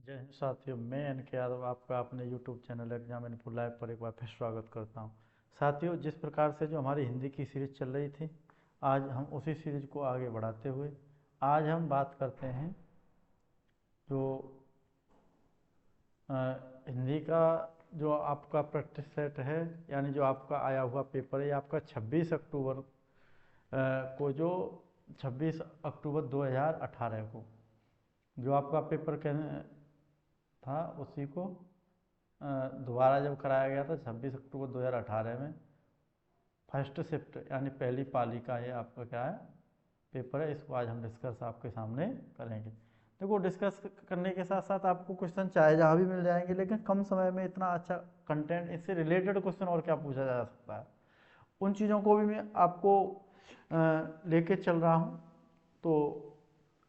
जय हिंद साथियों, मैं एन.के. यादव आपका अपने YouTube channel exam info live पर एक बार फिर स्वागत करता हूं। साथियों, जिस प्रकार से जो हमारी हिंदी की सीरीज चल रही थी, आज हम उसी सीरीज को आगे बढ़ाते हुए आज हम बात करते हैं जो हिंदी का जो आपका प्रैक्टिस सेट है, यानी जो आपका आया हुआ पेपर है, आपका 26 अक्टूबर को जो 26 अक्टूबर 2018 को जो आपका पेपर था, उसी को दोबारा जब कराया गया था 26 अक्टूबर 2018 में फर्स्ट शिफ्ट यानी पहली पाली का ये आपका क्या है पेपर है। इसको आज हम डिस्कस आपके सामने करेंगे। देखो, डिस्कस करने के साथ साथ आपको क्वेश्चन चाहे जहाँ भी मिल जाएंगे, लेकिन कम समय में इतना अच्छा कंटेंट, इससे रिलेटेड क्वेश्चन और क्या पूछा जा सकता है, उन चीज़ों को भी मैं आपको लेके चल रहा हूँ। तो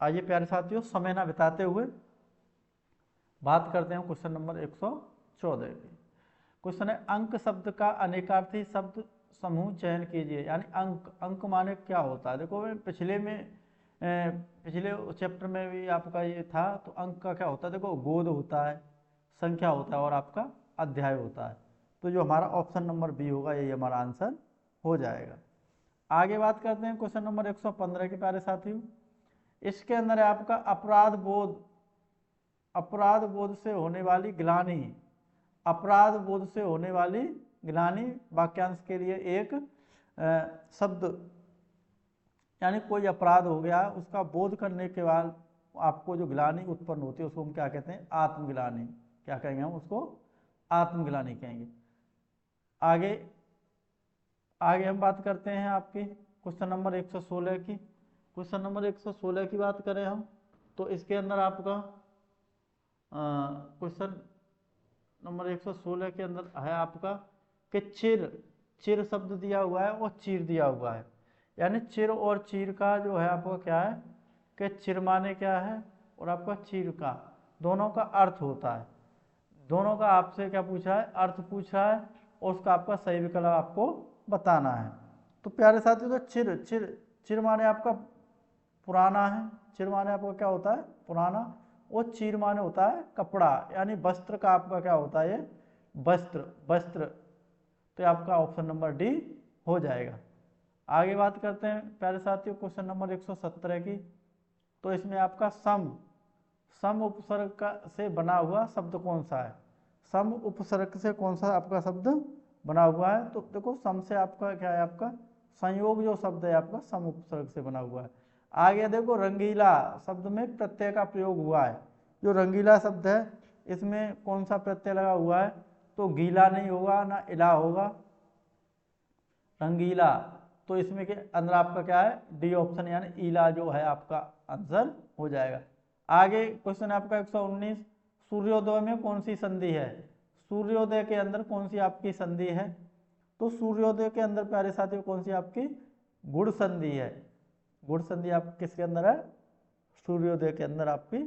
आइए प्यारे साथियों, समय ना बिताते हुए बात करते हैं क्वेश्चन नंबर 114 की। क्वेश्चन है, अंक शब्द का अनेकार्थी शब्द समूह चयन कीजिए। यानी अंक, अंक माने क्या होता है। देखो, पिछले चैप्टर में भी आपका ये था। तो अंक का क्या होता है, देखो, गोद होता है, संख्या होता है और आपका अध्याय होता है। तो जो हमारा ऑप्शन नंबर बी होगा, यही हमारा आंसर हो जाएगा। आगे बात करते हैं क्वेश्चन नंबर 115 के प्यारे साथियों। इसके अंदर है आपका अपराध बोध, अपराध बोध से होने वाली ग्लानि, अपराध बोध से होने वाली ग्लानि वाक्यांश के लिए एक शब्द, यानी कोई अपराध हो गया, उसका बोध करने के बाद आपको जो ग्लानि उत्पन्न होती है उसको हम क्या कहते हैं, आत्मग्लानि। क्या कहेंगे हम उसको, आत्मग्लानि कहेंगे। आगे आगे हम बात करते हैं आपकी क्वेश्चन नंबर 116 की। क्वेश्चन नंबर 116 की बात करें हम, तो इसके अंदर आपका क्वेश्चन नंबर 116 के अंदर है आपका कि चिर, चिर शब्द दिया हुआ है और चीर दिया हुआ है। यानी चिर और चीर का जो है आपका क्या है कि चिर माने क्या है और आपका चीर का, दोनों का अर्थ होता है। दोनों का आपसे क्या पूछा है, अर्थ पूछा है और उसका आपका सही विकल्प आपको बताना है। तो प्यारे साथियों, तो चिर, चिर चिर माने आपका पुराना है। चिर माने आपका क्या होता है, पुराना। और चीर माने होता है कपड़ा, यानी वस्त्र का आपका क्या होता है, ये वस्त्र, वस्त्र। तो आपका ऑप्शन नंबर डी हो जाएगा। आगे बात करते हैं प्यारे साथियों क्वेश्चन नंबर 117 की। तो इसमें आपका सम, सम उपसर्ग का से बना हुआ शब्द कौन सा है। सम उपसर्ग से कौन सा आपका शब्द बना हुआ है। तो देखो, सम से आपका क्या है, आपका संयोग जो शब्द है आपका सम उपसर्ग से बना हुआ है। आगे देखो, रंगीला शब्द में प्रत्यय का प्रयोग हुआ है। जो रंगीला शब्द है, इसमें कौन सा प्रत्यय लगा हुआ है, तो गीला नहीं होगा ना इला होगा, रंगीला। तो इसमें के अंदर आपका क्या है, डी ऑप्शन यानी ईला जो है आपका आंसर हो जाएगा। आगे क्वेश्चन है आपका 119, सूर्योदय में कौन सी संधि है। सूर्योदय के अंदर कौन सी आपकी संधि है। तो सूर्योदय के अंदर प्यारे साथियों कौन सी आपकी गुण संधि है। गुण संधि आप किसके अंदर है, सूर्योदय के अंदर आपकी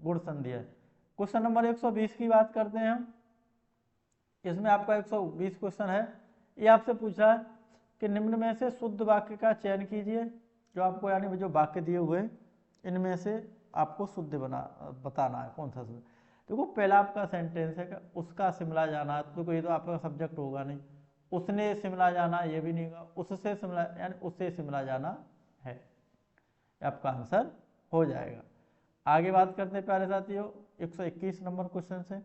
गुण संधि है। क्वेश्चन नंबर 120 की बात करते हैं हम। इसमें आपका 120 क्वेश्चन है। ये आपसे पूछा है कि निम्न में से शुद्ध वाक्य का चयन कीजिए। जो आपको यानी जो वाक्य दिए हुए इनमें से आपको शुद्ध बताना है कौन सा शुद्ध। देखो, पहला आपका सेंटेंस है कि उसका शिमला जाना, तो ये तो आपका सब्जेक्ट होगा नहीं। उसने शिमला जाना, ये भी नहीं होगा। उससे शिमला यानी उससे शिमला जाना है, आपका आंसर हो जाएगा। आगे बात करते हैं प्यारे साथियों 121 नंबर क्वेश्चन से।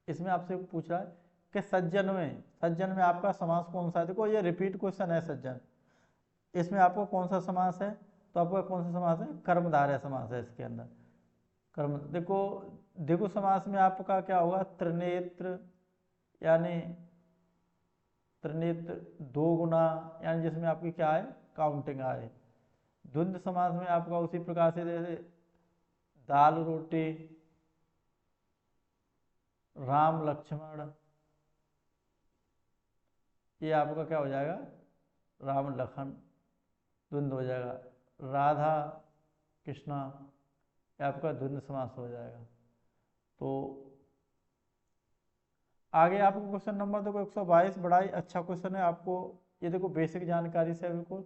इसमें आपसे पूछ रहा है कि सज्जन में, सज्जन में आपका समास कौन सा है। देखो, ये रिपीट क्वेश्चन है। सज्जन, इसमें आपको कौन सा समास है, तो आपका कौन सा समास है, कर्मधारय समास है इसके अंदर। कर्म, देखो देखो समास में आपका क्या होगा, त्रिनेत्र, यानी त्रिनेत्र दो गुना, यानी जिसमें आपकी क्या है, काउंटिंग आए। द्वंद्व समास में आपका उसी प्रकार से जैसे दाल रोटी, राम लक्ष्मण, ये आपका क्या हो जाएगा, राम लखन, द्वंद्व हो जाएगा। राधा कृष्णा, ये आपका द्वंद्व समास हो जाएगा। तो आगे आपको क्वेश्चन नंबर देखो 122, बड़ा ही अच्छा क्वेश्चन है आपको। ये देखो, बेसिक जानकारी से बिल्कुल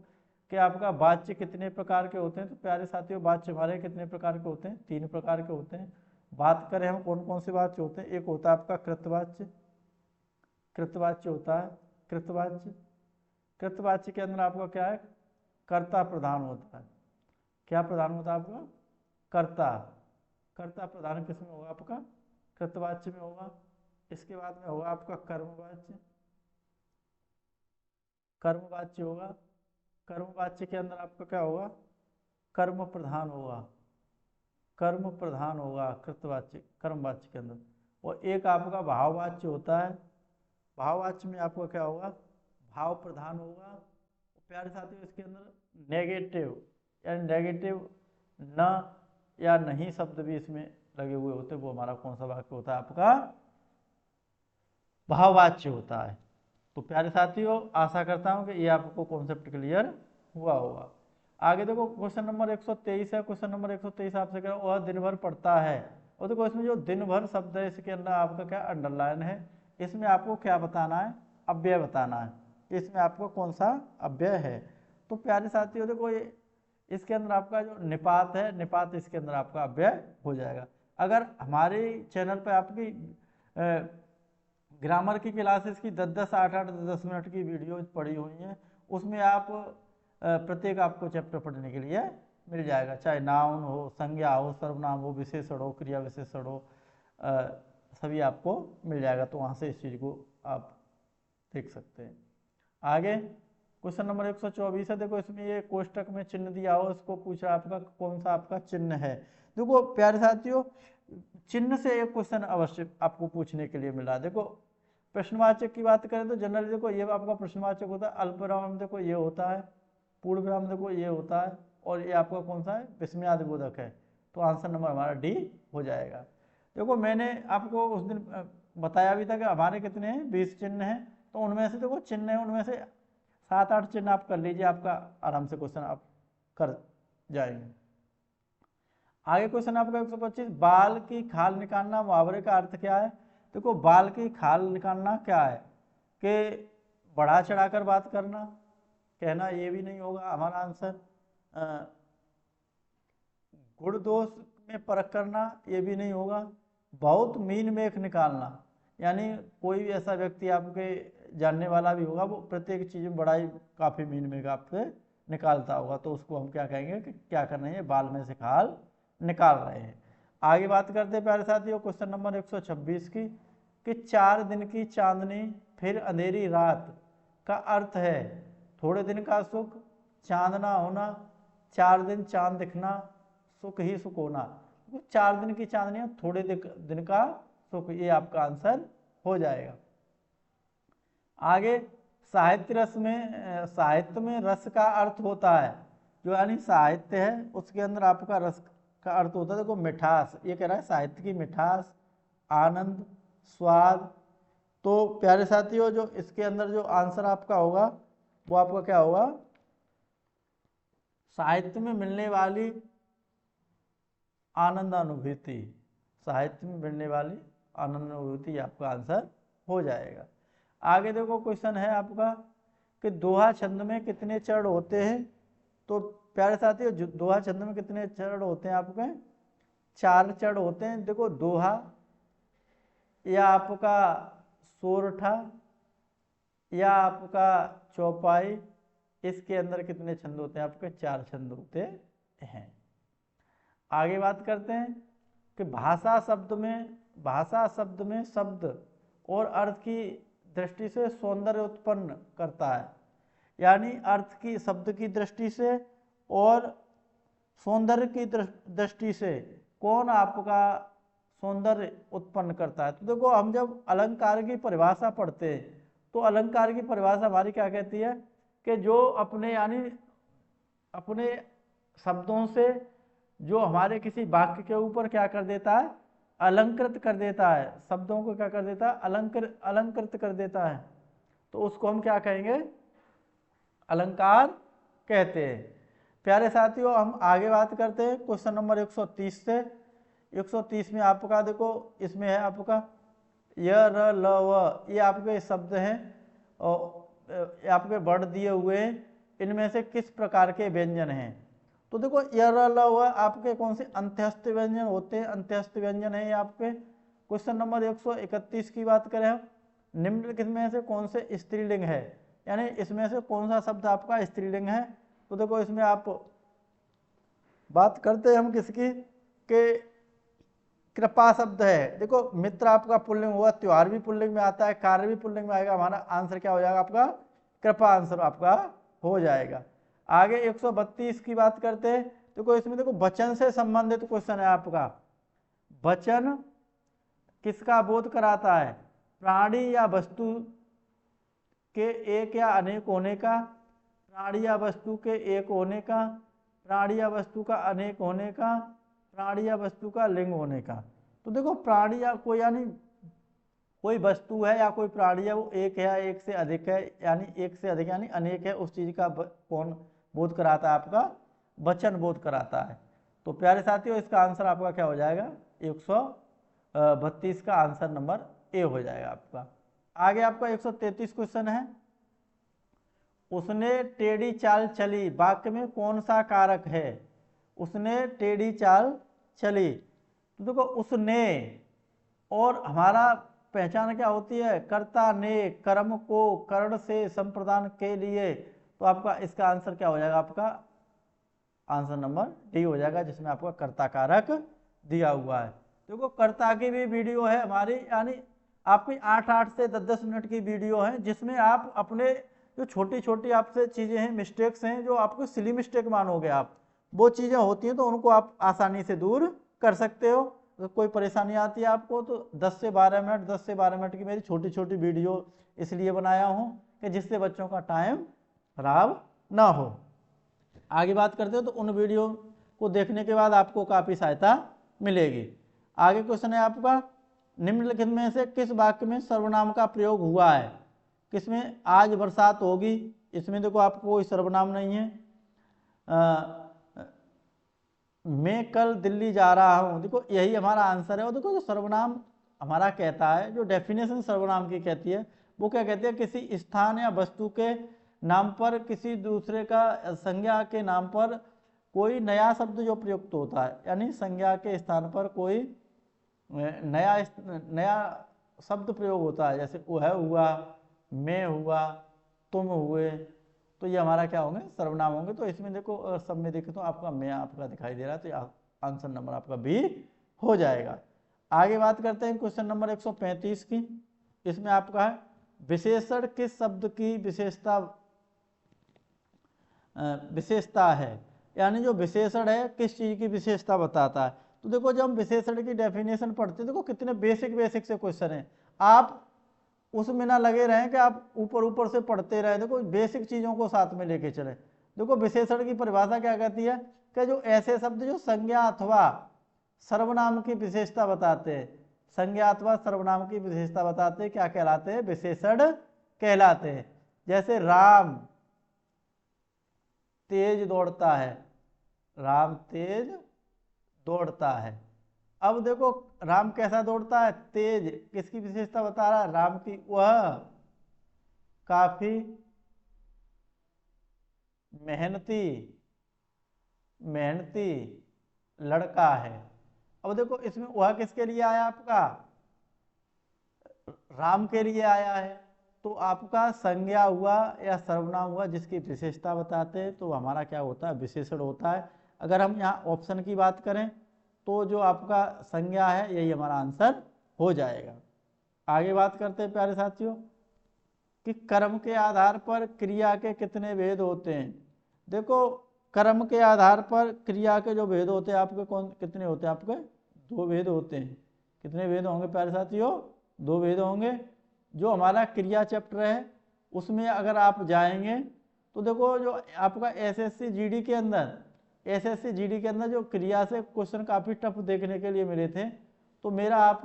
कि आपका वाच्य कितने प्रकार के होते हैं। तो प्यारे साथियों, वाच्य हमारे कितने प्रकार के होते हैं, 3 प्रकार के होते हैं। बात करें हम कौन कौन से वाच्य होते हैं, एक होता है आपका कृतवाच्य, कृतवाच्य होता है कृतवाच्य। कृतवाच्य के अंदर आपका क्या है, कर्ता प्रधान होता है। क्या प्रधान होता है आपका, कर्ता। कर्ता प्रधान किस में होगा आपका, कृतवाच्य में होगा। इसके बाद में होगा आपका कर्मवाच्य, कर्मवाच्य होगा। कर्मवाच्य के अंदर आपका क्या होगा, कर्म प्रधान होगा, कर्म प्रधान होगा कृतवाच्य कर्मवाच्य के अंदर। और एक आपका भाववाच्य होता है, भाववाच्य में आपका क्या होगा, भाव प्रधान होगा। प्यारे साथियों इसके अंदर नेगेटिव या नेगेटिव न या नहीं शब्द भी इसमें लगे हुए होते, वो हमारा कौन सा वाक्य होता है आपका, भाववाच्य होता है। तो प्यारे साथियों आशा करता हूं कि ये आपको कॉन्सेप्ट क्लियर हुआ होगा। आगे देखो क्वेश्चन नंबर 123 है। क्वेश्चन नंबर 123 आपसे कह रहा है वह दिन भर पढ़ता है। और देखो इसमें जो दिन भर शब्द है इसके अंदर आपका क्या अंडरलाइन है, इसमें आपको क्या बताना है, अव्यय बताना है, इसमें आपको कौन सा अव्यय है। तो प्यारे साथियों देखो ये इसके अंदर आपका जो निपात है, निपात इसके अंदर आपका अव्यय हो जाएगा। अगर हमारे चैनल पर आपकी ग्रामर की क्लासेस की 10-10, 8-8, 10 मिनट की वीडियो पड़ी हुई हैं, उसमें आप प्रत्येक आपको चैप्टर पढ़ने के लिए मिल जाएगा, चाहे नाउन हो, संज्ञा हो, सर्वनाम हो, विशेषण हो, क्रिया विशेषण हो, सभी आपको मिल जाएगा। तो वहाँ से इस चीज़ को आप देख सकते हैं। आगे क्वेश्चन नंबर 124 है। देखो इसमें ये कोष्टक में चिन्ह दिया हो, इसको पूछा आपका कौन सा आपका चिन्ह है। देखो प्यारे साथियों चिन्ह से एक क्वेश्चन अवश्य आपको पूछने के लिए मिल रहा है। देखो प्रश्नवाचक की बात करें तो जनरली देखो ये आपका प्रश्नवाचक होता है, अल्पविराम देखो ये होता है, पूर्ण विराम देखो ये होता है, और ये आपका कौन सा है, विस्मयादिबोधक है। तो आंसर नंबर हमारा डी हो जाएगा। देखो मैंने आपको उस दिन बताया भी था कि हमारे कितने हैं, 20 चिन्ह हैं। तो उनमें से देखो चिन्ह है, उनमें से 7-8 चिन्ह आप कर लीजिए, आपका आराम से क्वेश्चन आप कर जाएंगे। आगे क्वेश्चन आपका 125, बाल की खाल निकालना मुहावरे का अर्थ क्या है। देखो बाल की खाल निकालना क्या है कि बढ़ा चढ़ाकर बात करना, कहना ये भी नहीं होगा हमारा आंसर। गुण दोष में परख करना ये भी नहीं होगा। बहुत मीन मेख निकालना, यानी कोई भी ऐसा व्यक्ति आपके जानने वाला भी होगा, वो प्रत्येक चीज़ में बड़ा ही काफ़ी मीन मेख आपसे निकालता होगा, तो उसको हम क्या कहेंगे कि क्या कर रहे हैं, बाल में से खाल निकाल रहे हैं। आगे बात करते हैं प्यारे साथियों क्वेश्चन नंबर 126 की, कि 4 दिन की चांदनी फिर अंधेरी रात का अर्थ है थोड़े दिन का सुख, चांदना होना, 4 दिन चांद दिखना, सुख ही सुख होना। 4 दिन की चांदनी थोड़े दिन का सुख, ये आपका आंसर हो जाएगा। आगे साहित्य में रस का अर्थ होता है, जो यानी साहित्य है उसके अंदर आपका रस का अर्थ होता है। देखो मिठास, ये कह रहा है साहित्य की मिठास, आनंद, स्वाद। तो प्यारे साथियों जो इसके अंदर जो आंसर आपका होगा वो आपका क्या होगा, साहित्य में मिलने वाली आनंदानुभूति, साहित्य में मिलने वाली आनंदानुभूति आपका आंसर हो जाएगा। आगे देखो क्वेश्चन है आपका कि दोहा छंद में कितने चरण होते हैं। तो प्यारे साथियों दोहा छंद में कितने चरण होते हैं आपके, 4 चरण होते हैं। देखो दोहा या आपका सोरठा या आपका चौपाई, इसके अंदर कितने छंद होते हैं आपके, 4 छंद होते हैं। आगे बात करते हैं कि भाषा शब्द में शब्द और अर्थ की दृष्टि से सौंदर्य उत्पन्न करता है, यानी अर्थ की शब्द की दृष्टि से और सौंदर्य की दृष्टि से कौन आपका सौंदर्य उत्पन्न करता है। तो देखो हम जब अलंकार की परिभाषा पढ़ते हैं तो अलंकार की परिभाषा हमारी क्या कहती है कि जो अपने यानी अपने शब्दों से जो हमारे किसी वाक्य के ऊपर क्या कर देता है, अलंकृत कर देता है, शब्दों को क्या कर देता है, अलंकृत कर देता है, तो उसको हम क्या कहेंगे, अलंकार कहते हैं। प्यारे साथियों हम आगे बात करते हैं क्वेश्चन नंबर 130 से। 130 में आपका देखो इसमें है आपका य र ल व, ये आपके शब्द हैं और आपके वर्ड दिए हुए हैं, इनमें से किस प्रकार के व्यंजन हैं। तो देखो यह हुआ आपके कौन से अंत्यस्थ व्यंजन होते हैं, अंत्यस्थ व्यंजन है ये आपके। क्वेश्चन नंबर 131 की बात करें हम, निम्नलिखित में से कौन से स्त्रीलिंग है, यानी इसमें से कौन सा शब्द आपका स्त्रीलिंग है। तो देखो इसमें आप बात करते हैं हम किसकी, के कृपा शब्द है। देखो मित्र आपका पुल्लिंग हुआ, त्योहार भी पुल्लिंग में आता है, कार्य भी पुल्लिंग में आएगा, हमारा आंसर क्या हो जाएगा आपका कृपा आंसर आपका हो जाएगा। आगे 132 की बात करते हैं। देखो इसमें देखो वचन से संबंधित क्वेश्चन है आपका। वचन किसका बोध कराता है, प्राणी या वस्तु के एक या अनेक होने का, प्राणी या वस्तु के एक होने का, प्राणी या वस्तु का अनेक होने का, प्राणी या वस्तु का लिंग होने का। तो देखो प्राणी या कोई यानी कोई वस्तु है या कोई प्राणी है वो एक है या एक से अधिक है, यानी एक से अधिक यानी अनेक है, उस चीज का कौन बोध कराता है आपका वचन बोध कराता है। तो प्यारे साथियों इसका आंसर आपका क्या हो जाएगा 132 का आंसर नंबर ए हो जाएगा आपका। आगे आपका 133 क्वेश्चन है, उसने टेढ़ी चाल चली वाक्य में कौन सा कारक है, उसने टेढ़ी चाल चली। तो देखो उसने और हमारा पहचान क्या होती है, कर्ता ने कर्म को कर्ण से संप्रदान के लिए। तो आपका इसका आंसर क्या हो जाएगा, आपका आंसर नंबर डी हो जाएगा, जिसमें आपका कर्ता कारक दिया हुआ है। देखो कर्ता की भी वीडियो है हमारी, यानी आपकी 8 से 10 मिनट की वीडियो है, जिसमें आप अपने जो छोटी छोटी आपसे चीज़ें हैं, मिस्टेक्स हैं, जो आपको सिली मिस्टेक मानोगे आप, वो चीज़ें होती हैं तो उनको आप आसानी से दूर कर सकते हो। तो कोई परेशानी आती है आपको तो 10 से 12 मिनट की मेरी छोटी छोटी वीडियो इसलिए बनाया हूँ कि जिससे बच्चों का टाइम खराब ना हो। आगे बात करते हो तो उन वीडियो को देखने के बाद आपको काफ़ी सहायता मिलेगी। आगे क्वेश्चन है आपका, निम्नलिखित में से किस वाक्य में सर्वनाम का प्रयोग हुआ है, किसमें आज बरसात होगी, इसमें देखो आपको कोई सर्वनाम नहीं है। मैं कल दिल्ली जा रहा हूँ, देखो यही हमारा आंसर है। और देखो जो सर्वनाम हमारा कहता है, जो डेफिनेशन सर्वनाम की कहती है वो क्या कहती है, किसी स्थान या वस्तु के नाम पर किसी दूसरे का संज्ञा के नाम पर कोई नया शब्द जो प्रयुक्त होता है, यानी संज्ञा के स्थान पर कोई नया शब्द प्रयोग होता है, जैसे वह हुआ, मैं हुआ, तुम हुए, तो ये हमारा क्या होंगे सर्वनाम होंगे। तो इसमें देखो सब में देखें तो आपका मैं आपका दिखाई दे रहा है, तो आंसर नंबर आपका बी हो जाएगा। आगे बात करते हैं क्वेश्चन नंबर 135 की। इसमें आपका है विशेषण किस शब्द की विशेषता है, यानी जो विशेषण है किस चीज की विशेषता बताता है। तो देखो जब हम विशेषण की डेफिनेशन पढ़ते हैं, देखो कितने बेसिक से क्वेश्चन है, आप उसमें ना लगे रहें कि आप ऊपर से पढ़ते रहे, देखो बेसिक चीज़ों को साथ में लेके चले। देखो विशेषण की परिभाषा क्या कहती है कि जो ऐसे शब्द जो संज्ञा अथवा सर्वनाम की विशेषता बताते हैं, संज्ञा अथवा सर्वनाम की विशेषता बताते हैं, क्या कहलाते हैं, विशेषण कहलाते हैं। जैसे राम तेज दौड़ता है, राम तेज दौड़ता है। अब देखो राम कैसा दौड़ता है, तेज, किसकी विशेषता बता रहा है, राम की, वह काफी मेहनती लड़का है। अब देखो इसमें वह किसके लिए आया, आपका राम के लिए आया है। तो आपका संज्ञा हुआ या सर्वनाम हुआ जिसकी विशेषता बताते हैं, तो हमारा क्या होता है, विशेषण होता है। अगर हम यहाँ ऑप्शन की बात करें तो जो आपका संज्ञा है यही हमारा आंसर हो जाएगा। आगे बात करते हैं प्यारे साथियों कि कर्म के आधार पर क्रिया के कितने भेद होते हैं। देखो कर्म के आधार पर क्रिया के जो भेद होते हैं आपके कितने होते हैं, आपके 2 भेद होते हैं। कितने भेद होंगे प्यारे साथियों, 2 भेद होंगे। जो हमारा क्रिया चैप्टर है उसमें अगर आप जाएंगे तो देखो जो आपका एसएससी जीडी के अंदर जो क्रिया से क्वेश्चन काफ़ी टफ देखने के लिए मिले थे, तो मेरा आप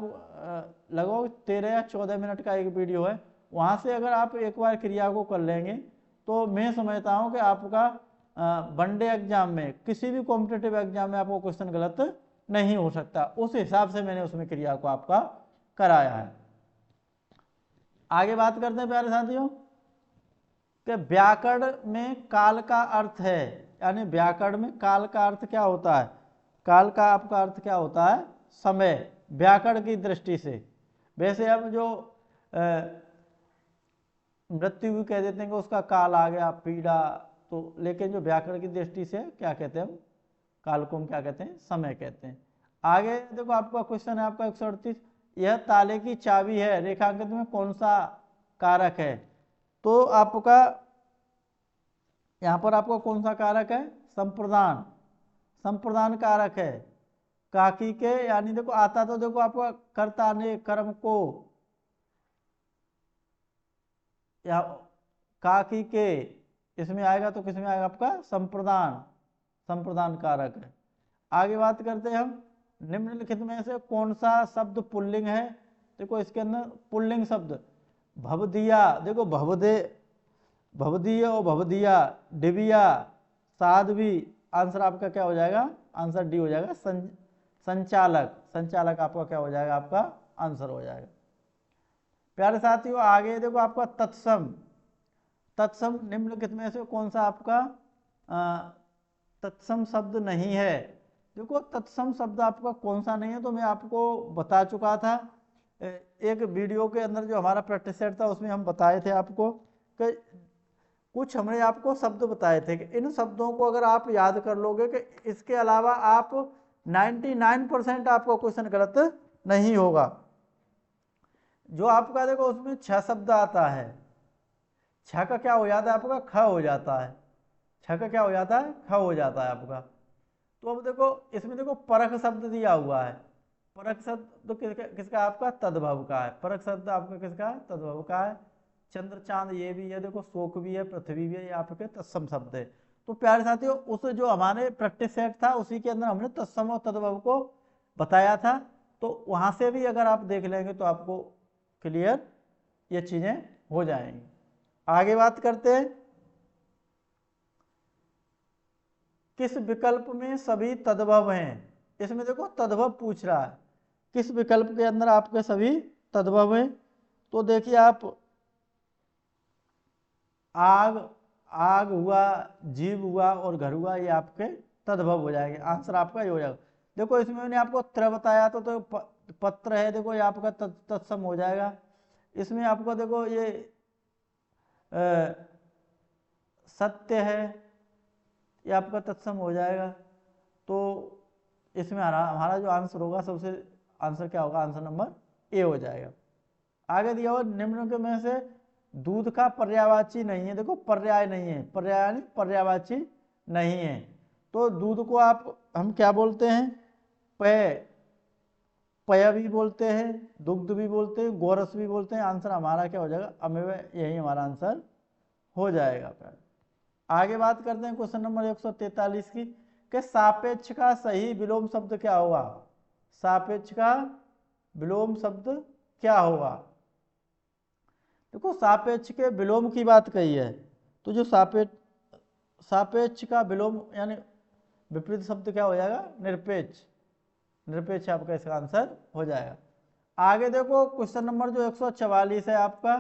लगभग 13 या 14 मिनट का एक वीडियो है, वहाँ से अगर आप एक बार क्रिया को कर लेंगे तो मैं समझता हूँ कि आपका वनडे एग्जाम में किसी भी कॉम्पिटिटिव एग्जाम में आपको क्वेश्चन गलत नहीं हो सकता। उस हिसाब से मैंने उसमें क्रिया को आपका कराया है। आगे बात करते हैं प्यारे साथियों कि व्याकरण में काल का अर्थ है, यानी व्याकरण में काल का अर्थ क्या होता है, काल का आपका अर्थ क्या होता है, समय, व्याकरण की दृष्टि से। वैसे हम जो मृत्यु भी कह देते हैं कि उसका काल आ गया, पीड़ा, तो लेकिन जो व्याकरण की दृष्टि से क्या कहते हैं हम, काल को हम क्या कहते हैं, समय कहते हैं। आगे देखो आपका क्वेश्चन है आपका 138, यह ताले की चाबी है, रेखांकित में कौन सा कारक है। तो आपका यहाँ पर आपका कौन सा कारक है, संप्रदान, संप्रदान कारक है। काकी के यानी देखो आता तो देखो आपका कर्ता ने कर्म को, या काकी के इसमें आएगा तो किसमें आएगा आपका संप्रदान, संप्रदान कारक है। आगे बात करते हैं हम, निम्नलिखित में से कौन सा शब्द पुल्लिंग है। देखो इसके अंदर पुल्लिंग शब्द भवदिया, देखो भवदे, भवदीय और भवदिया, डिबिया, साध्वी, आंसर आपका क्या हो जाएगा, आंसर डी हो जाएगा, संचालक, संचालक आपका क्या हो जाएगा, आपका आंसर हो जाएगा। प्यारे साथियों आगे देखो आपका तत्सम, तत्सम निम्नलिखित में से कौन सा आपका तत्सम शब्द नहीं है। देखो तत्सम शब्द आपका कौन सा नहीं है तो मैं आपको बता चुका था एक वीडियो के अंदर, जो हमारा प्रैक्टिस सेट था उसमें हम बताए थे आपको कि कुछ हमने आपको शब्द बताए थे कि इन शब्दों को अगर आप याद कर लोगे कि इसके अलावा आप 99% आपको क्वेश्चन गलत नहीं होगा। जो आपका देखो उसमें 6 शब्द आता है, 6 का क्या हो जाता है आपका, ख हो जाता है, 6 का क्या हो जाता है, ख हो जाता है आपका। तो अब देखो इसमें देखो परख शब्द दिया हुआ है, परख शब्द तो किसका आपका, तद्भव का है, परख शब्द आपका किसका, तद्भव का है। चंद्र चांद ये भी है, देखो शोक भी है, पृथ्वी भी है, ये आपके तत्सम शब्द है। तो प्यारे साथियों उस जो हमारे प्रैक्टिस सेट था उसी के अंदर हमने तत्सम और तद्भव को बताया था, तो वहां से भी अगर आप देख लेंगे तो आपको क्लियर ये चीजें हो जाएंगी। आगे बात करते हैं, किस विकल्प में सभी तद्भव हैं। इसमें देखो तद्भव पूछ रहा है, किस विकल्प के अंदर आपके सभी तद्भव हैं। तो देखिए आप आग, आग हुआ, जीव हुआ और घर हुआ, ये आपके तद्भव हो जाएंगे, आंसर आपका ये हो जाएगा। देखो इसमें मैंने आपको त्र बताया तो पत्र है, देखो ये आपका तत्सम हो जाएगा। इसमें आपको देखो ये सत्य है, ये आपका तत्सम हो जाएगा। तो इसमें हमारा जो आंसर होगा सबसे आंसर क्या होगा, आंसर नंबर ए हो जाएगा। आगे दिया हुआ निम्न के में से दूध का पर्यायवाची नहीं है, देखो पर्याय नहीं है, पर्याय पर्यायवाची नहीं है। तो दूध को आप हम क्या बोलते हैं, पेय, पय भी बोलते हैं, दुग्ध भी बोलते हैं, गोरस भी बोलते हैं। आंसर हमारा क्या हो जाएगा, अमेय, यही हमारा आंसर हो जाएगा। आगे बात करते हैं क्वेश्चन नंबर 143 की, कि सापेक्ष का सही विलोम शब्द क्या होगा, सापेक्ष का विलोम शब्द क्या होगा। देखो सापेक्ष के विलोम की बात कही है, तो जो सापेक्ष का विलोम यानी विपरीत शब्द क्या हो जाएगा, निरपेक्ष, निरपेक्ष आपका इसका आंसर हो जाएगा। आगे देखो क्वेश्चन नंबर जो 144 है आपका,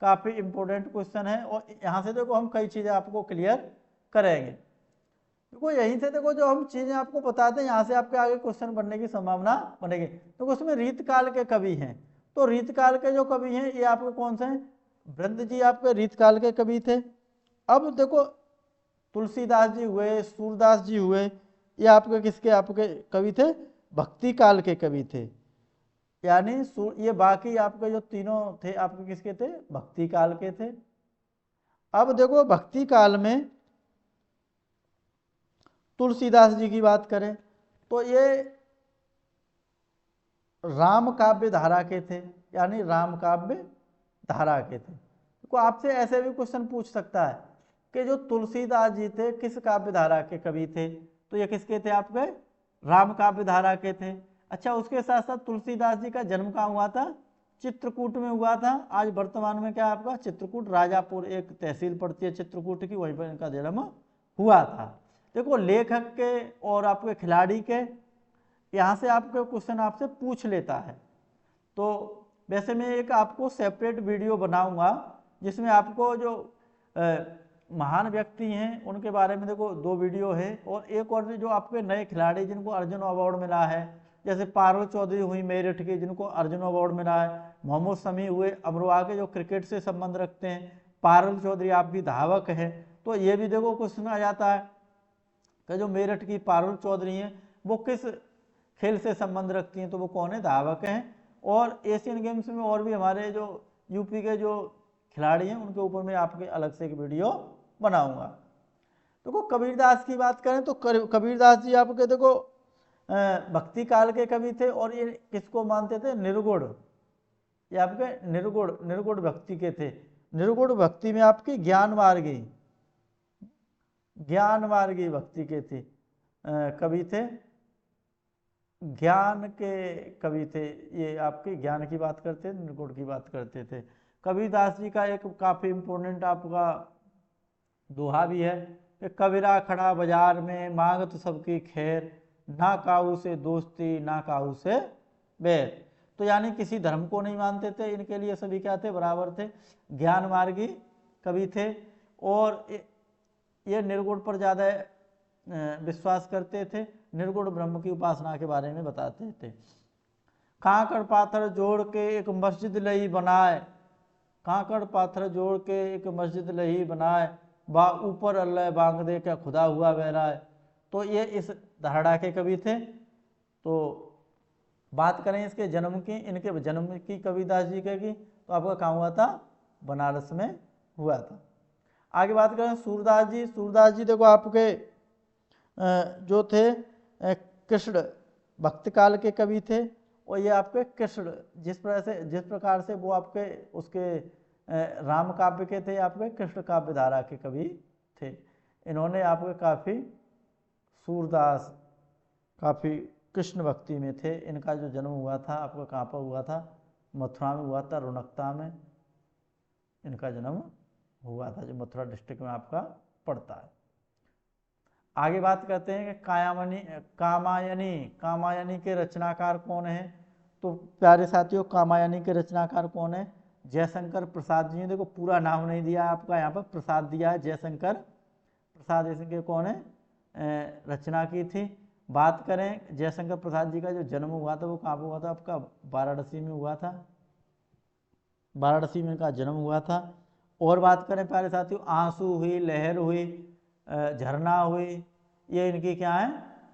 काफी इंपॉर्टेंट क्वेश्चन है और यहाँ से देखो हम कई चीजें आपको क्लियर करेंगे। देखो यहीं से देखो जो हम चीजें आपको बताते हैं यहाँ से आपके आगे क्वेश्चन बनने की संभावना बनेगी। तो उसमें रीतकाल के कवि हैं, तो रीतकाल के जो कवि हैं ये आपके कौन से हैं, वृंद जी आपके रीतकाल के कवि थे। अब देखो तुलसीदास जी हुए, सूरदास जी हुए, ये आपके किसके आपके कवि थे, भक्ति काल के कवि थे। यानी ये बाकी आपके जो तीनों थे आपके किसके थे, भक्ति काल के थे। अब देखो भक्ति काल में तुलसीदास जी की बात करें तो ये राम काव्य धारा के थे, यानी राम काव्य धारा के थे। तो आपसे ऐसे भी क्वेश्चन पूछ सकता है कि जो तुलसीदास जी थे किस काव्य धारा के कवि थे, तो ये किसके थे आपके, राम काव्य धारा के थे। अच्छा उसके साथ साथ तुलसीदास जी का जन्म कहाँ हुआ था, चित्रकूट में हुआ था। आज वर्तमान में क्या आपका चित्रकूट, राजापुर एक तहसील पड़ती है चित्रकूट की, वहीं पर इनका जन्म हुआ था। देखो लेखक के और आपके खिलाड़ी के यहाँ से आपके क्वेश्चन आपसे पूछ लेता है। तो वैसे मैं एक आपको सेपरेट वीडियो बनाऊंगा जिसमें आपको जो महान व्यक्ति हैं उनके बारे में देखो 2 वीडियो है, और एक और जो आपके नए खिलाड़ी जिनको अर्जुन अवार्ड मिला है, जैसे पारुल चौधरी हुई मेरठ की जिनको अर्जुन अवार्ड मिला है, मोहम्मद शमी हुए अमरोहा के जो क्रिकेट से संबंध रखते हैं, पारुल चौधरी आपकी धावक है, तो ये भी देखो क्वेश्चन आ जाता है कि जो मेरठ की पारुल चौधरी हैं वो किस खेल से संबंध रखती हैं, तो वो कौन है, धावक हैं। और एशियन गेम्स में और भी हमारे जो यूपी के जो खिलाड़ी हैं उनके ऊपर मैं आपके अलग से एक वीडियो बनाऊंगा। देखो कबीरदास की बात करें तो कबीरदास जी आपके देखो भक्ति काल के कवि थे, और ये किसको मानते थे, निर्गुण, ये आपके निर्गुण भक्ति के थे। निर्गुण भक्ति में आपकी ज्ञान मार्गी भक्ति के थे, कवि थे, ज्ञान के कवि थे, ये आपके ज्ञान की बात करते थे, निर्गुण की बात करते थे। कबीरदास जी का एक काफ़ी इम्पोर्टेंट आपका दोहा भी है कि कबीरा खड़ा बाजार में मांगत सबकी खैर, ना काऊ से दोस्ती ना काऊ से बैर। तो यानी किसी धर्म को नहीं मानते थे, इनके लिए सभी क्या थे, बराबर थे, ज्ञान मार्गी कवि थे, और ये निर्गुण पर ज़्यादा विश्वास करते थे, निर्गुण ब्रह्म की उपासना के बारे में बताते थे। कांकड़ पाथर जोड़ के एक मस्जिद लही बनाए, कांकड़ पाथर जोड़ के एक मस्जिद लही बनाए, बा ऊपर अल्लाह बांग दे क्या खुदा हुआ बहरा है। तो ये इस धारणा के कवि थे। तो बात करें इसके जन्म की, इनके जन्म की कबीरदास जी के की, तो आपका कहाँ हुआ था, बनारस में हुआ था। आगे बात करें सूरदास जी। सूरदास जी देखो आपके जो थे कृष्ण भक्त काल के कवि थे, और ये आपके कृष्ण जिस प्रकार से वो आपके उसके राम काव्य के थे, आपके कृष्ण काव्य धारा के कवि थे। इन्होंने आपके काफ़ी सूरदास काफ़ी कृष्ण भक्ति में थे। इनका जो जन्म हुआ था आपका कहाँ पर हुआ था, मथुरा में हुआ था, रौनकता में इनका जन्म हुआ था, जो मथुरा डिस्ट्रिक्ट में आपका पड़ता है। आगे बात करते हैं कि कामायनी के रचनाकार कौन है। तो प्यारे साथियों, कामायनी के रचनाकार कौन है, जयशंकर प्रसाद जी। देखो पूरा नाम नहीं दिया आपका, यहाँ पर प्रसाद दिया है, जयशंकर प्रसाद इसके कौन है, रचना की थी। बात करें जयशंकर प्रसाद जी का जो जन्म हुआ था वो कहाँ पर हुआ था, आपका वाराणसी में हुआ था, वाराणसी में इनका जन्म हुआ था। और बात करें प्यारे साथियों, आंसू हुई, लहर हुई, झरना हुई, ये इनकी क्या है,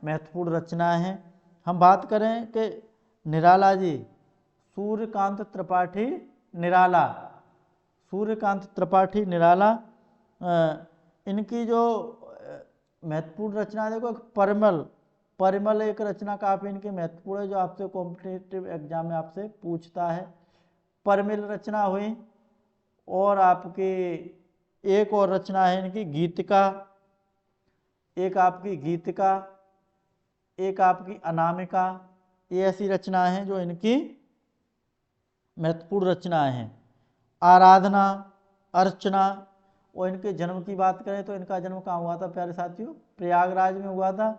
महत्वपूर्ण रचना है। हम बात करें कि निराला जी, सूर्यकांत त्रिपाठी निराला, सूर्यकांत त्रिपाठी निराला, इनकी जो महत्वपूर्ण रचना देखो, परिमल एक रचना काफ़ी इनकी महत्वपूर्ण है, जो आपसे कॉम्पिटिटिव एग्जाम में आपसे पूछता है। परिमल रचना हुई, और आपकी एक और रचना है इनकी गीतिका, एक आपकी गीतिका, एक आपकी अनामिका। ये ऐसी रचनाएं हैं जो इनकी महत्वपूर्ण रचनाएं हैं। आराधना, अर्चना, और इनके जन्म की बात करें तो इनका जन्म कहाँ हुआ था प्यारे साथियों, प्रयागराज में हुआ था।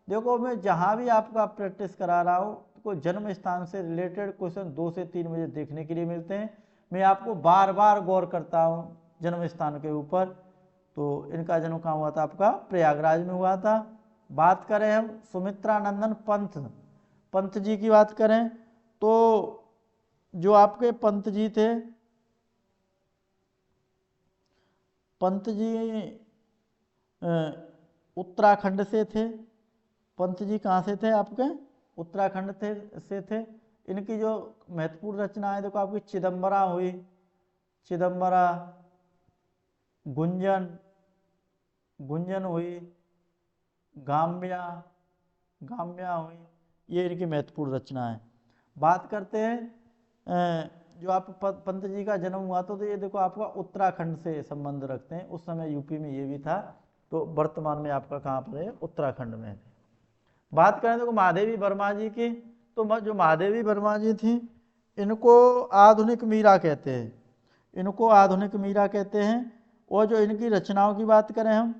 देखो मैं जहाँ भी आपका प्रैक्टिस करा रहा हूँ, तो जन्म स्थान से रिलेटेड क्वेश्चन 2 से 3 मुझे देखने के लिए मिलते हैं। मैं आपको बार बार गौर करता हूँ जन्म स्थान के ऊपर। तो इनका जन्म कहाँ हुआ था, आपका प्रयागराज में हुआ था। बात करें हम सुमित्रानंदन पंत जी की बात करें तो जो आपके पंत जी थे, पंत जी उत्तराखंड से थे। पंत जी कहाँ से थे, आपके उत्तराखंड से थे। इनकी जो महत्वपूर्ण रचना है देखो, आपकी चिदम्बरा हुई, चिदम्बरा, गुंजन हुई, गाम्या हुई, ये इनकी महत्वपूर्ण रचना है। बात करते हैं जो आप पंत जी का जन्म हुआ था, तो ये देखो आपका उत्तराखंड से संबंध रखते हैं। उस समय यूपी में ये भी था, तो वर्तमान में आपका कहाँ पर है, उत्तराखंड में है। बात करें देखो महादेवी वर्मा जी की, तो जो महादेवी वर्मा जी थी, इनको आधुनिक मीरा कहते हैं, इनको आधुनिक मीरा कहते हैं। और जो इनकी रचनाओं की बात करें हम,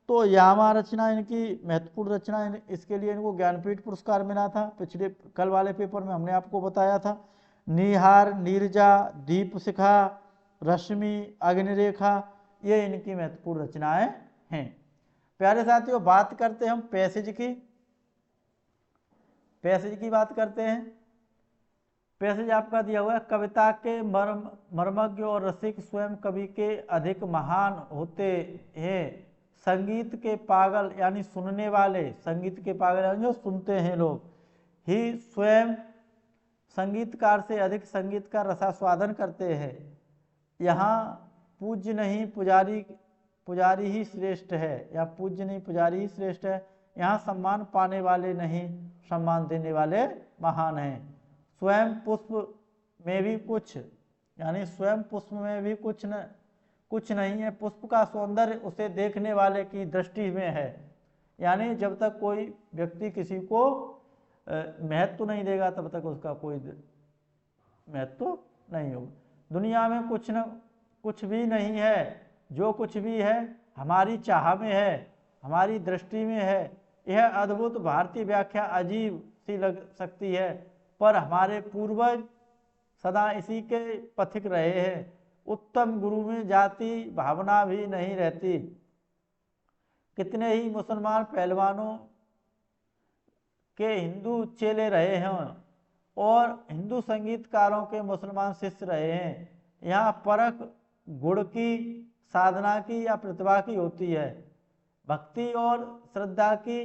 तो यामा रचना इनकी महत्वपूर्ण रचना, इसके लिए इनको ज्ञानपीठ पुरस्कार मिला था। पिछले कल वाले पेपर में हमने आपको बताया था। निहार, नीरजा, दीप शिखा, रश्मि, अग्निरेखा, ये इनकी महत्वपूर्ण रचनाएं हैं। प्यारे साथियों, बात करते हैं हम पैसेज की। पैसेज की बात करते हैं। पैसेज आपका दिया हुआ है, कविता के मर्मज्ञ और रसिक स्वयं कवि के अधिक महान होते हैं। संगीत के पागल यानी सुनने वाले, संगीत के पागल यानी जो सुनते हैं लोग, ही स्वयं संगीतकार से अधिक संगीत का रसास्वादन करते हैं। यहाँ पूज्य नहीं पुजारी, पुजारी ही श्रेष्ठ है, या पूज्य नहीं पुजारी ही श्रेष्ठ है। यहाँ सम्मान पाने वाले नहीं, सम्मान देने वाले महान हैं। स्वयं पुष्प में भी कुछ, यानी स्वयं पुष्प में भी कुछ नहीं है, पुष्प का सौंदर्य उसे देखने वाले की दृष्टि में है। यानी जब तक कोई व्यक्ति किसी को महत्व नहीं देगा तब तक उसका कोई महत्व नहीं होगा। दुनिया में कुछ भी नहीं है, जो कुछ भी है हमारी चाह में है, हमारी दृष्टि में है। यह अद्भुत भारतीय व्याख्या अजीब सी लग सकती है, पर हमारे पूर्वज सदा इसी के पथिक रहे हैं। उत्तम गुरु में जाति भावना भी नहीं रहती। कितने ही मुसलमान पहलवानों के हिंदू चेले रहे हैं और हिंदू संगीतकारों के मुसलमान शिष्य रहे हैं। यहाँ परख गुण की, साधना की या प्रतिभा की होती है। भक्ति और श्रद्धा की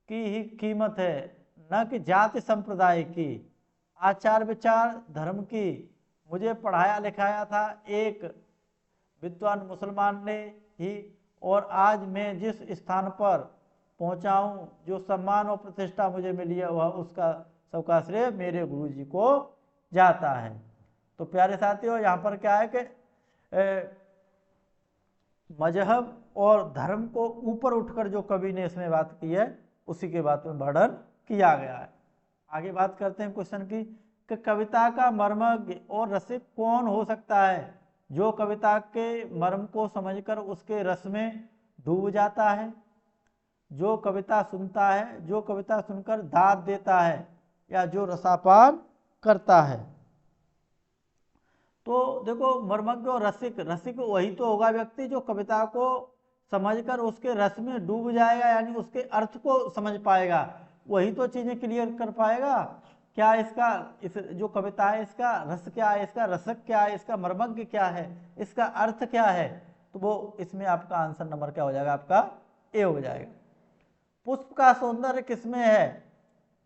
ही कीमत है, न कि जाति संप्रदाय की, आचार विचार धर्म की। मुझे पढ़ाया लिखाया था एक विद्वान मुसलमान ने ही, और आज मैं जिस स्थान पर पहुंचा हूँ, जो सम्मान और प्रतिष्ठा मुझे मिली है, वह उसका सबका श्रेय मेरे गुरुजी को जाता है। तो प्यारे साथियों, यहाँ पर क्या है कि मजहब और धर्म को ऊपर उठकर जो कवि ने इसमें बात की है, उसी के बात में वर्णन किया गया है। आगे बात करते हैं क्वेश्चन की, कि कविता का मर्मज्ञ और रसिक कौन हो सकता है? जो कविता के मर्म को समझकर उसके रस में डूब जाता है, जो कविता सुनता है, जो कविता सुनकर दाद देता है, या जो रसापान करता है। तो देखो, मर्मज्ञ और रसिक, रसिक वही तो होगा व्यक्ति जो कविता को समझकर उसके रस में डूब जाएगा, यानी उसके अर्थ को समझ पाएगा, वही तो चीजें क्लियर कर पाएगा। क्या इसका, इस जो कविता है इसका रस क्या है, इसका रसक क्या है, इसका मर्मज्ञ क्या है, इसका अर्थ क्या है, तो वो इसमें आपका आंसर नंबर क्या हो जाएगा? आपका ए हो जाएगा। पुष्प का सौंदर्य किसमें है?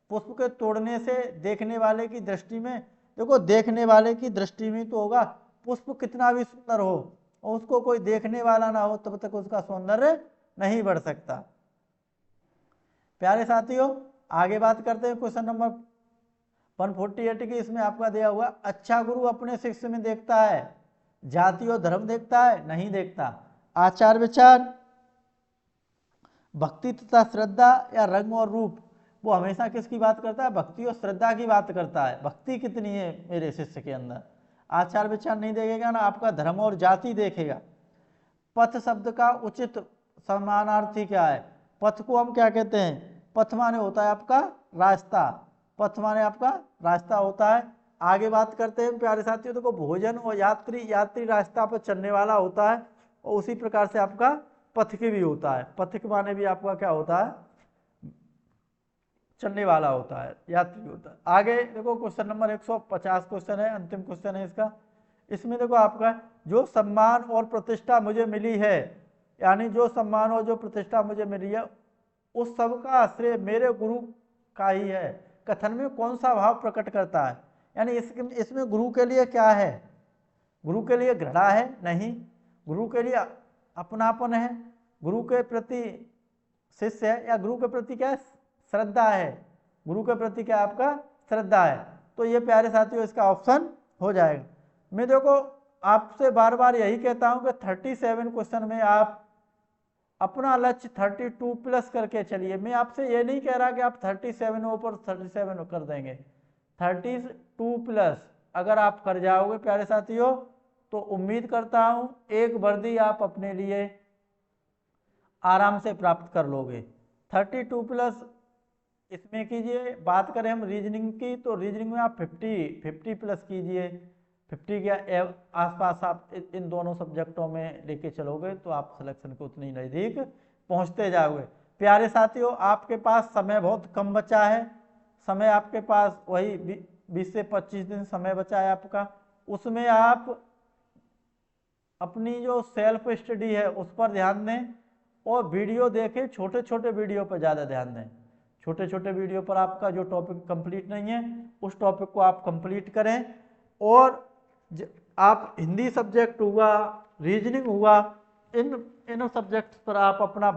पुष्प के तोड़ने से देखने वाले की दृष्टि में। देखो, देखने वाले की दृष्टि में तो होगा, पुष्प कितना भी सुंदर हो और उसको कोई देखने वाला ना हो तब तक उसका सौंदर्य नहीं बढ़ सकता। प्यारे साथियों, आगे बात करते हैं क्वेश्चन नंबर 148 की। इसमें आपका दिया हुआ, अच्छा गुरु अपने शिष्य में देखता है, जाति और धर्म देखता है? नहीं देखता। आचार विचार, भक्ति तथा श्रद्धा, या रंग और रूप? वो हमेशा किसकी बात करता है? भक्ति और श्रद्धा की बात करता है। भक्ति कितनी है मेरे शिष्य के अंदर। आचार विचार नहीं देखेगा ना, आपका धर्म और जाति देखेगा। पथ शब्द का उचित समानार्थी क्या है? पथ को हम क्या कहते हैं? पथ माने होता है आपका रास्ता, पथ माने आपका रास्ता होता है। आगे बात करते हैं प्यारे साथियों, देखो, भोजन और यात्री रास्ता पर चलने वाला होता है, और उसी प्रकार से आपका पथिक भी होता है। पथिक माने भी आपका क्या होता है? चलने वाला होता है, यात्री होता है। आगे देखो, क्वेश्चन नंबर 150 क्वेश्चन है, अंतिम क्वेश्चन है इसका। इसमें देखो आपका, जो सम्मान और प्रतिष्ठा मुझे मिली है, यानी जो सम्मान और जो प्रतिष्ठा मुझे मिली है, उस सब का श्रेय मेरे गुरु का ही है। कथन में कौन सा भाव प्रकट करता है? यानी इसमें गुरु के लिए क्या है? गुरु के लिए घृणा है? नहीं। गुरु के लिए अपनापन है, गुरु के प्रति शिष्य है, या गुरु के प्रति क्या है? श्रद्धा है। गुरु के प्रति क्या आपका? श्रद्धा है। तो ये प्यारे साथियों इसका ऑप्शन हो जाएगा। मैं देखो आपसे बार बार यही कहता हूं कि 37 क्वेश्चन में आप अपना लक्ष्य 32 प्लस करके चलिए। मैं आपसे ये नहीं कह रहा कि आप 37 ऊपर 37 कर देंगे। 32 प्लस अगर आप कर जाओगे प्यारे साथियों, तो उम्मीद करता हूं एक वर्दी आप अपने लिए आराम से प्राप्त कर लोगे। 32 प्लस इसमें कीजिए। बात करें हम रीजनिंग की, तो रीजनिंग में आप 50 प्लस कीजिए। 50 के आसपास आप इन दोनों सब्जेक्टों में लेके चलोगे तो आप सिलेक्शन के उतनी नज़दीक पहुंचते जाओगे। प्यारे साथियों, आपके पास समय बहुत कम बचा है। समय आपके पास वही 20 से 25 दिन समय बचा है आपका। उसमें आप अपनी जो सेल्फ स्टडी है उस पर ध्यान दें और वीडियो देखें, छोटे छोटे वीडियो पर ज़्यादा ध्यान दें। छोटे छोटे वीडियो पर आपका जो टॉपिक कंप्लीट नहीं है उस टॉपिक को आप कंप्लीट करें। और आप हिंदी सब्जेक्ट हुआ, रीजनिंग हुआ, इन सब्जेक्ट्स पर आप अपना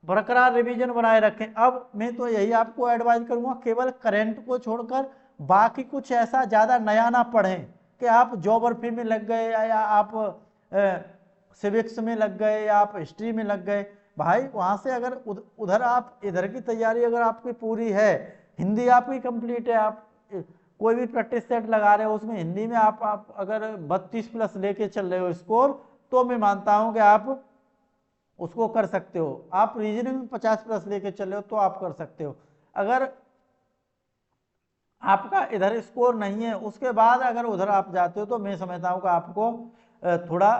बरकरार रिवीजन बनाए रखें। अब मैं तो यही आपको एडवाइस करूंगा, केवल करंट को छोड़कर बाकी कुछ ऐसा ज़्यादा नया ना पढ़ें कि आप ज्योग्राफी में लग गए या आप सिविक्स में लग गए या आप हिस्ट्री में लग गए। भाई वहाँ से अगर उधर आप इधर की तैयारी अगर आपकी पूरी है, हिंदी आपकी कंप्लीट है, आप कोई भी प्रैक्टिस सेट लगा रहे हो उसमें हिंदी में आप अगर 32+ लेके चल रहे हो स्कोर, तो मैं मानता हूँ कि आप उसको कर सकते हो। आप रीजनिंग में 50+ लेके चल रहे हो तो आप कर सकते हो। अगर आपका इधर स्कोर नहीं है उसके बाद अगर उधर आप जाते हो तो मैं समझता हूँ कि आपको थोड़ा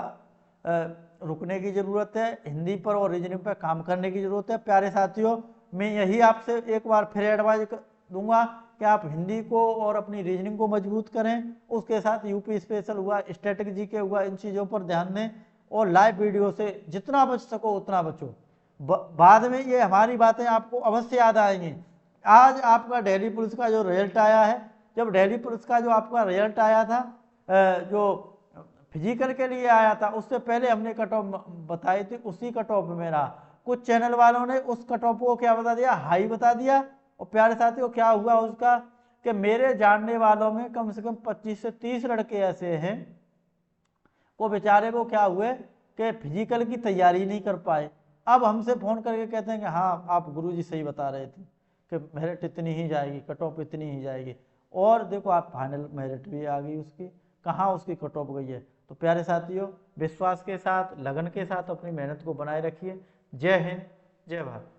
रुकने की ज़रूरत है, हिंदी पर और रीजनिंग पर काम करने की ज़रूरत है। प्यारे साथियों, मैं यही आपसे एक बार फिर एडवाइस दूंगा कि आप हिंदी को और अपनी रीजनिंग को मजबूत करें, उसके साथ यूपी स्पेशल हुआ, स्टैटिक जीके हुआ, इन चीज़ों पर ध्यान दें और लाइव वीडियो से जितना बच सको उतना बचो। बाद में ये हमारी बातें आपको अवश्य याद आएंगी। आज आपका दिल्ली पुलिस का जो रिजल्ट आया है, जब दिल्ली पुलिस का जो आपका रिजल्ट आया था जो फिजिकल के लिए आया था, उससे पहले हमने कट ऑफ बताई थी, उसी कट ऑफ में रहा। कुछ चैनल वालों ने उस कट ऑफ को क्या बता दिया, हाई बता दिया। और प्यारे साथियों क्या हुआ उसका कि मेरे जानने वालों में कम से कम 25 से 30 लड़के ऐसे हैं वो बेचारे वो क्या हुए कि फिजिकल की तैयारी नहीं कर पाए। अब हमसे फ़ोन करके कहते हैं कि हाँ आप गुरुजी सही बता रहे थे कि मेरिट इतनी ही जाएगी, कट ऑफ इतनी ही जाएगी, और देखो आप फाइनल मेरिट भी आ गई उसकी, कहाँ उसकी कट ऑफ गई है। तो प्यारे साथियों, विश्वास के साथ, लगन के साथ अपनी मेहनत को बनाए रखिए। जय हिंद, जय भारत।